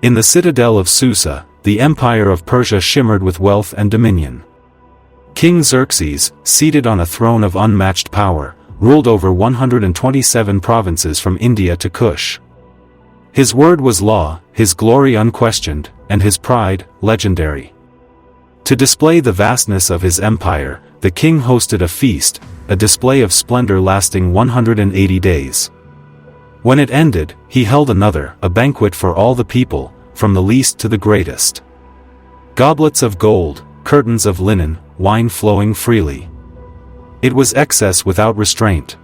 In the citadel of Susa, the empire of Persia shimmered with wealth and dominion. King Xerxes, seated on a throne of unmatched power, ruled over 127 provinces from India to Kush. His word was law, his glory unquestioned, and his pride, legendary. To display the vastness of his empire, the king hosted a feast, a display of splendor lasting 180 days. When it ended, he held another, a banquet for all the people, from the least to the greatest. Goblets of gold, curtains of linen, wine flowing freely. It was excess without restraint.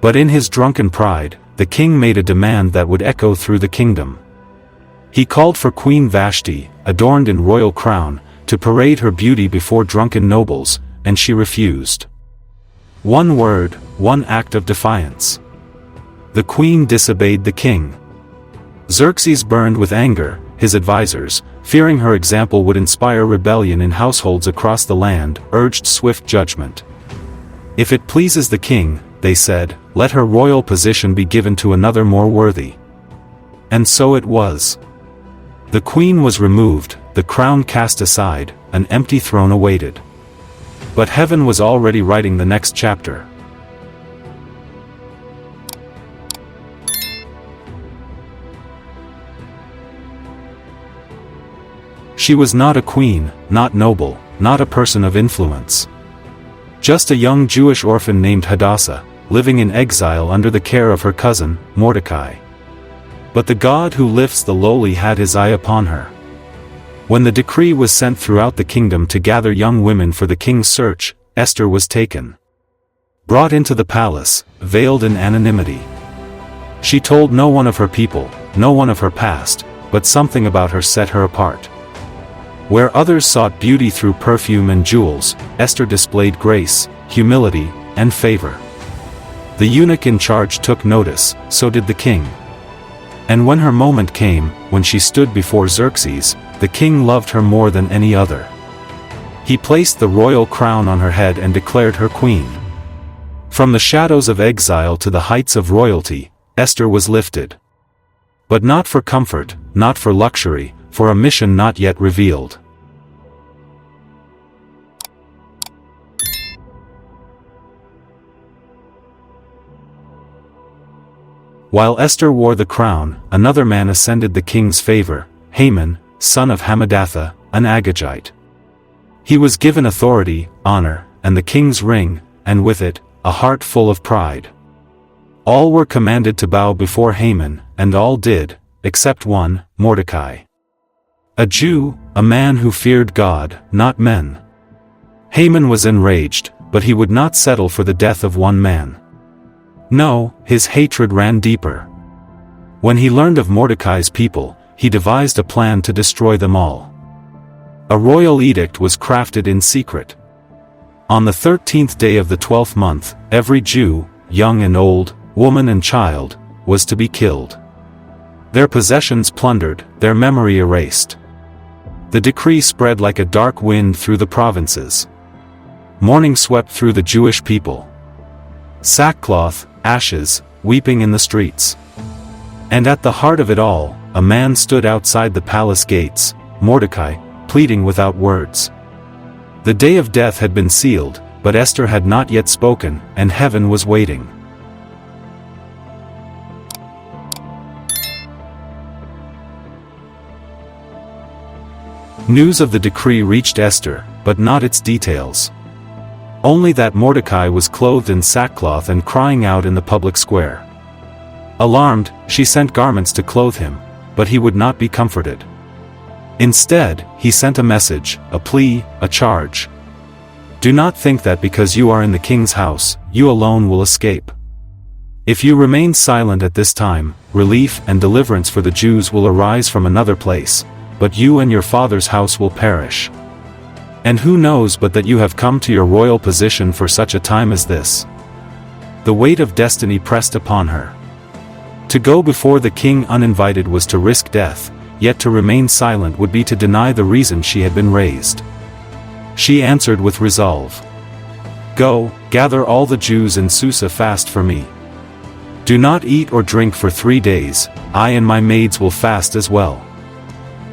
But in his drunken pride, the king made a demand that would echo through the kingdom. He called for Queen Vashti, adorned in royal crown, to parade her beauty before drunken nobles, and she refused. One word, one act of defiance. The queen disobeyed the king. Xerxes burned with anger. His advisors, fearing her example would inspire rebellion in households across the land, urged swift judgment. If it pleases the king, they said, let her royal position be given to another more worthy. And so it was. The queen was removed, the crown cast aside, an empty throne awaited. But heaven was already writing the next chapter. She was not a queen, not noble, not a person of influence. Just a young Jewish orphan named Hadassah, living in exile under the care of her cousin, Mordecai. But the God who lifts the lowly had his eye upon her. When the decree was sent throughout the kingdom to gather young women for the king's search, Esther was taken. Brought into the palace, veiled in anonymity. She told no one of her people, no one of her past, but something about her set her apart. Where others sought beauty through perfume and jewels, Esther displayed grace, humility, and favor. The eunuch in charge took notice, so did the king. And when her moment came, when she stood before Xerxes, the king loved her more than any other. He placed the royal crown on her head and declared her queen. From the shadows of exile to the heights of royalty, Esther was lifted. But not for comfort, not for luxury, for a mission not yet revealed. While Esther wore the crown, another man ascended the king's favor, Haman, son of Hammedatha, an Agagite. He was given authority, honor, and the king's ring, and with it, a heart full of pride. All were commanded to bow before Haman, and all did, except one, Mordecai. A Jew, a man who feared God, not men. Haman was enraged, but he would not settle for the death of one man. No, his hatred ran deeper. When he learned of Mordecai's people, he devised a plan to destroy them all. A royal edict was crafted in secret. On the 13th day of the 12th month, every Jew, young and old, woman and child, was to be killed. Their possessions plundered, their memory erased. The decree spread like a dark wind through the provinces. Mourning swept through the Jewish people. Sackcloth, ashes, weeping in the streets. And at the heart of it all, a man stood outside the palace gates, Mordecai, pleading without words. The day of death had been sealed, but Esther had not yet spoken, and heaven was waiting. News of the decree reached Esther, but not its details. Only that Mordecai was clothed in sackcloth and crying out in the public square. Alarmed, she sent garments to clothe him, but he would not be comforted. Instead, he sent a message, a plea, a charge. Do not think that because you are in the king's house, you alone will escape. If you remain silent at this time, relief and deliverance for the Jews will arise from another place, but you and your father's house will perish. And who knows but that you have come to your royal position for such a time as this? The weight of destiny pressed upon her. To go before the king uninvited was to risk death, yet to remain silent would be to deny the reason she had been raised. She answered with resolve. Go, gather all the Jews in Susa fast for me. Do not eat or drink for 3 days, I and my maids will fast as well.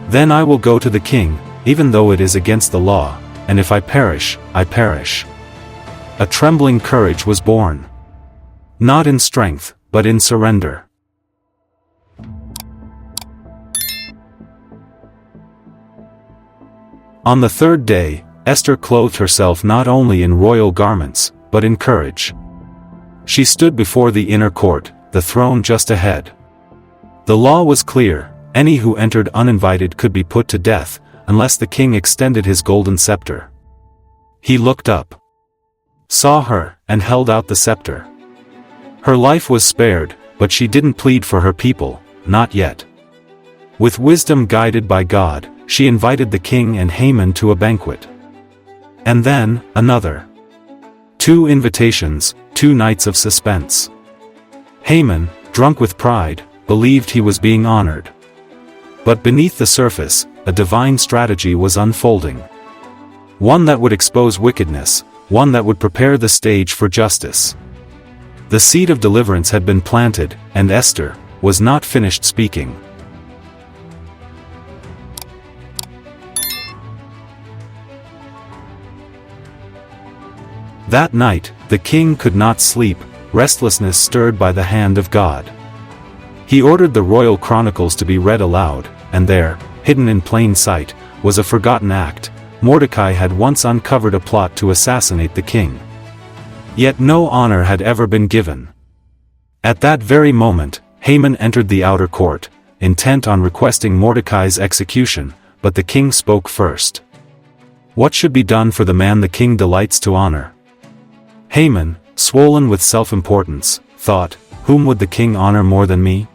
Then I will go to the king, even though it is against the law, and if I perish, I perish." A trembling courage was born. Not in strength, but in surrender. On the third day, Esther clothed herself not only in royal garments, but in courage. She stood before the inner court, the throne just ahead. The law was clear: any who entered uninvited could be put to death, unless the king extended his golden scepter. He looked up, saw her, and held out the scepter. Her life was spared, but she didn't plead for her people, not yet. With wisdom guided by God, she invited the king and Haman to a banquet. And then, another. 2 invitations, 2 nights of suspense. Haman, drunk with pride, believed he was being honored. But beneath the surface, a divine strategy was unfolding. One that would expose wickedness, one that would prepare the stage for justice. The seed of deliverance had been planted, and Esther was not finished speaking. That night, the king could not sleep, restlessness stirred by the hand of God. He ordered the royal chronicles to be read aloud, and there, hidden in plain sight, was a forgotten act. Mordecai had once uncovered a plot to assassinate the king. Yet no honor had ever been given. At that very moment, Haman entered the outer court, intent on requesting Mordecai's execution, but the king spoke first. What should be done for the man the king delights to honor? Haman, swollen with self-importance, thought, whom would the king honor more than me?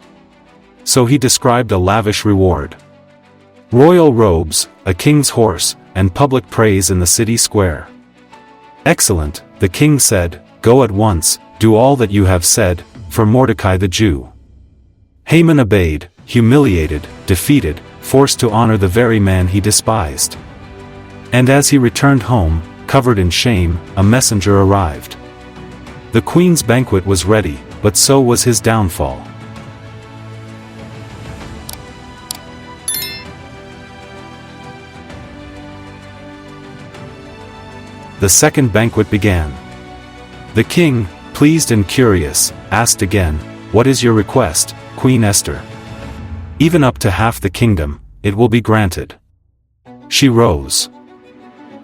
So he described a lavish reward. Royal robes, a king's horse, and public praise in the city square. "Excellent," the king said, "go at once, do all that you have said, for Mordecai the Jew." Haman obeyed, humiliated, defeated, forced to honor the very man he despised. And as he returned home, covered in shame, a messenger arrived. The queen's banquet was ready, but so was his downfall. The second banquet began. The king, pleased and curious, asked again, "What is your request, Queen Esther?" "Even up to half the kingdom, it will be granted." She rose.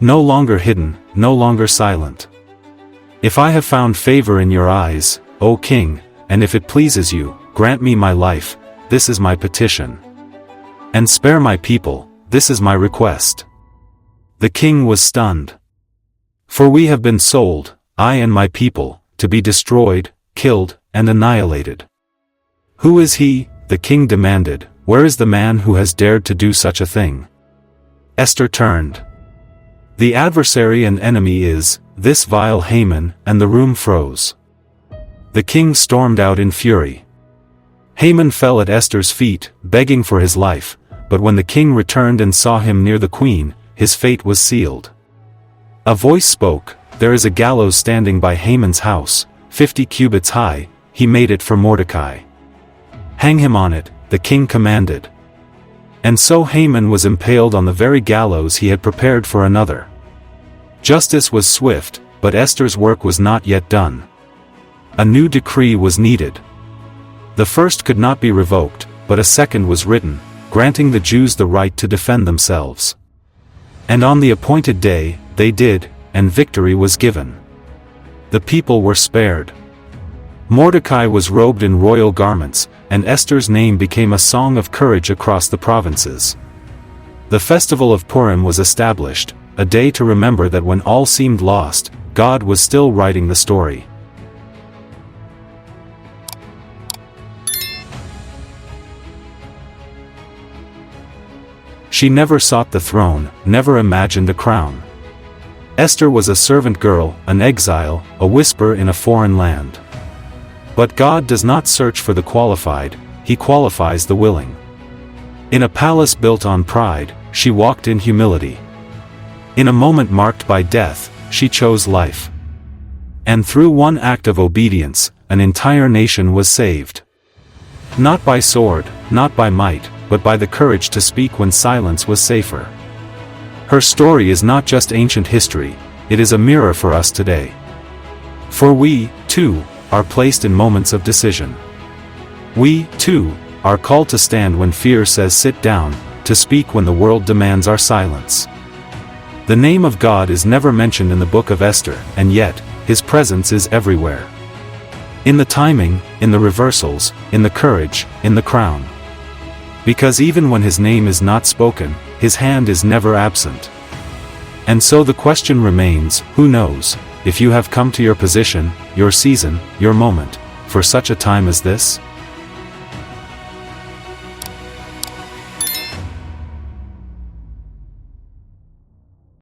No longer hidden, no longer silent. "If I have found favor in your eyes, O king, and if it pleases you, grant me my life, this is my petition. And spare my people, this is my request." The king was stunned. "For we have been sold, I and my people, to be destroyed, killed, and annihilated." "Who is he?" the king demanded. "Where is the man who has dared to do such a thing?" Esther turned. "The adversary and enemy is this vile Haman," and the room froze. The king stormed out in fury. Haman fell at Esther's feet, begging for his life, but when the king returned and saw him near the queen, his fate was sealed. A voice spoke, "There is a gallows standing by Haman's house, 50 cubits high, he made it for Mordecai. Hang him on it," the king commanded. And so Haman was impaled on the very gallows he had prepared for another. Justice was swift, but Esther's work was not yet done. A new decree was needed. The first could not be revoked, but a second was written, granting the Jews the right to defend themselves. And on the appointed day, they did, and victory was given. The people were spared. Mordecai was robed in royal garments, and Esther's name became a song of courage across the provinces. The festival of Purim was established, a day to remember that when all seemed lost, God was still writing the story. She never sought the throne, never imagined a crown. Esther was a servant girl, an exile, a whisper in a foreign land. But God does not search for the qualified, He qualifies the willing. In a palace built on pride, she walked in humility. In a moment marked by death, she chose life. And through one act of obedience, an entire nation was saved. Not by sword, not by might, but by the courage to speak when silence was safer. Her story is not just ancient history, it is a mirror for us today. For we, too, are placed in moments of decision. We, too, are called to stand when fear says sit down, to speak when the world demands our silence. The name of God is never mentioned in the book of Esther, and yet, His presence is everywhere. In the timing, in the reversals, in the courage, in the crown. Because even when His name is not spoken, His hand is never absent. And so the question remains, who knows, if you have come to your position, your season, your moment, for such a time as this?